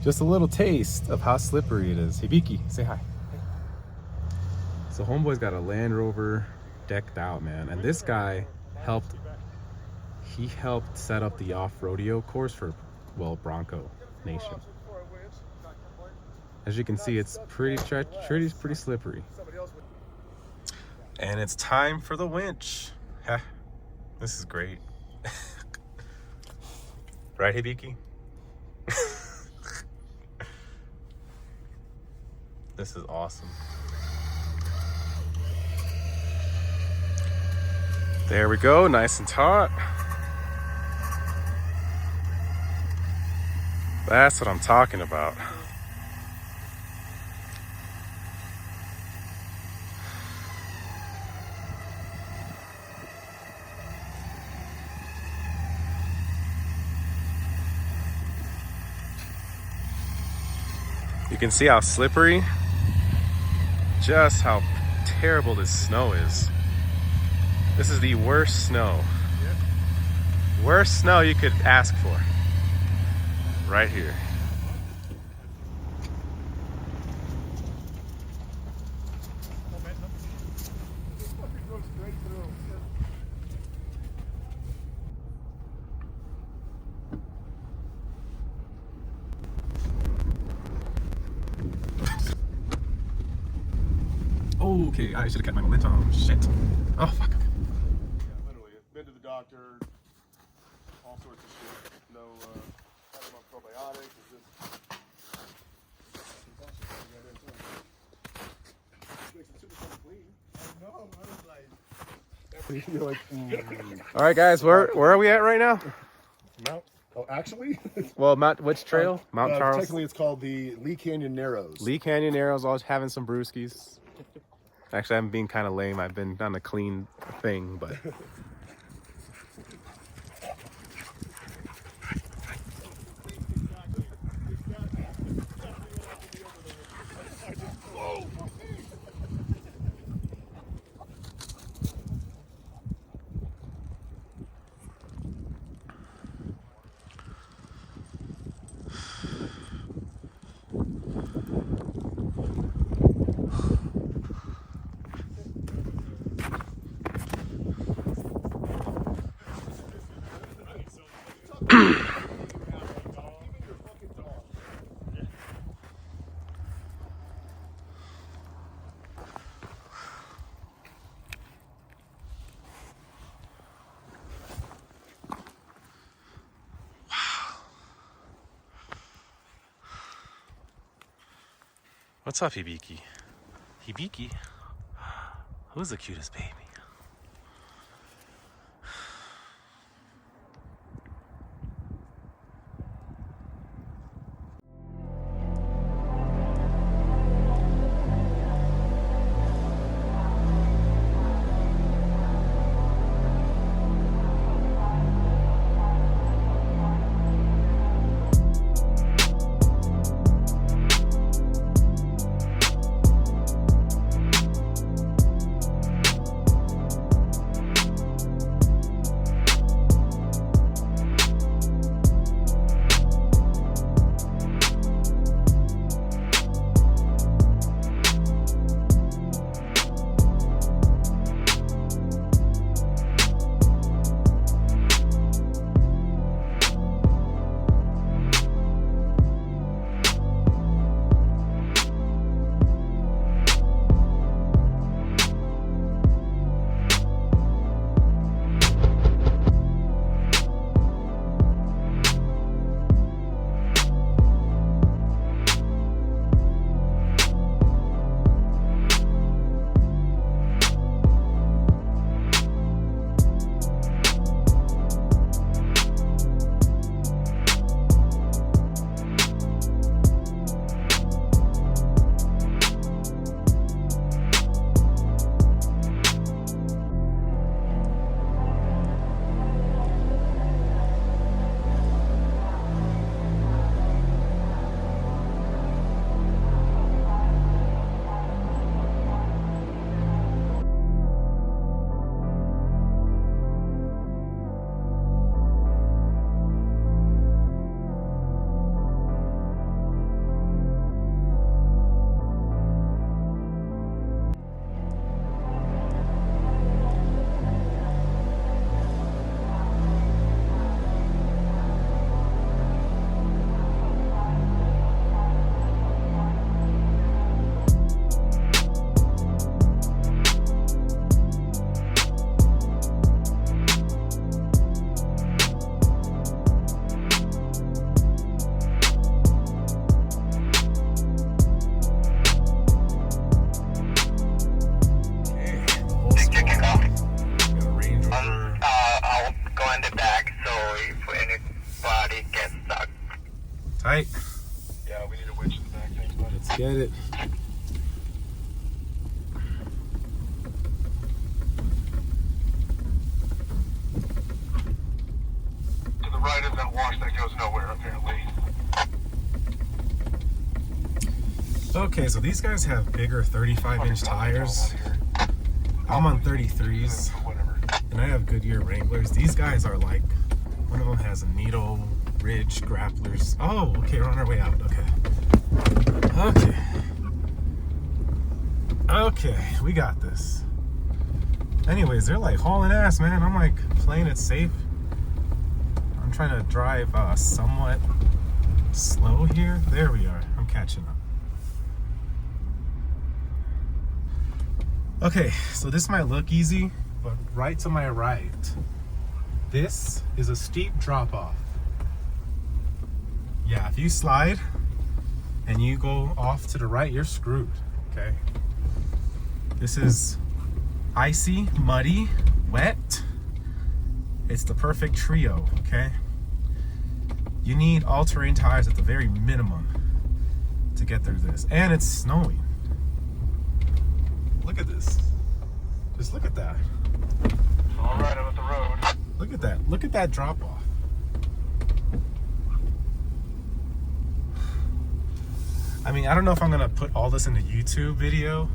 just a little taste of how slippery it is. Hibiki, say hi. So homeboy's got a Land Rover decked out, man, and this guy helped set up the off-rodeo course for, well, Bronco Nation. As you can see, it's pretty slippery. And it's time for the winch. Heh, this is great. Right, Hibiki? This is awesome. There we go, nice and taut. That's what I'm talking about. You can see how slippery, just how terrible this snow is. This is the worst snow. Worst snow you could ask for. Right here. Okay, I should have kept my momentum. Shit. Oh, fuck. Yeah, literally. Been to the doctor, all sorts of shit. No, had him on probiotics. You're like, All right, guys, where are we at right now? Mount. Oh, actually? Well, which trail? Mount Charleston. Technically, it's called the Lee Canyon Narrows. Lee Canyon Narrows. Always having some brewskis. Actually, I'm being kind of lame. I've been on a clean thing, but. What's up, Hibiki? Hibiki? Who's the cutest baby? Tight. Yeah, we need a winch in the back. Thanks, bud. Let's get it. To the right of that wash that goes nowhere, apparently. Okay, so these guys have bigger 35-inch tires. I'm on 33s, and I have Goodyear Wranglers. These guys are like, one of them has a Needle Ridge grapplers. Oh, okay, we're on our way out. Okay, we got this. Anyways, they're like hauling ass, man. I'm like playing it safe. I'm trying to drive somewhat slow here. There we are. I'm catching up. Okay, so this might look easy, but right to my right, this is a steep drop off. Yeah, if you slide and you go off to the right, you're screwed, okay? This is icy, muddy, wet. It's the perfect trio, okay? You need all-terrain tires at the very minimum to get through this. And it's snowing. Look at this. Just look at that. All right, I'm at the road. Look at that. Look at that drop off. I mean, I don't know if I'm gonna put all this in the YouTube video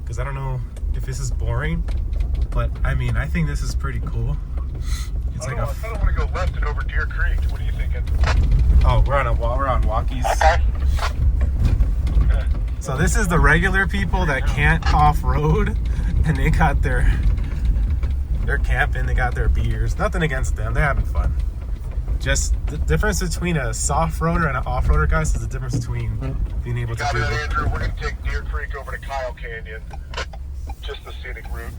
because I don't know if this is boring, but I mean, I think this is pretty cool. It's I like kind of want to go left and over Deer Creek. What are you thinking? Oh, we're on walkies. Okay. So this is the regular people that can't off-road, and they got they're camping, they got their beers. Nothing against them, they're having fun. Just the difference between a soft roader and an off-roader, guys, is the difference between being able to do Andrew. We're going to take Deer Creek over to Kyle Canyon. Just the scenic route.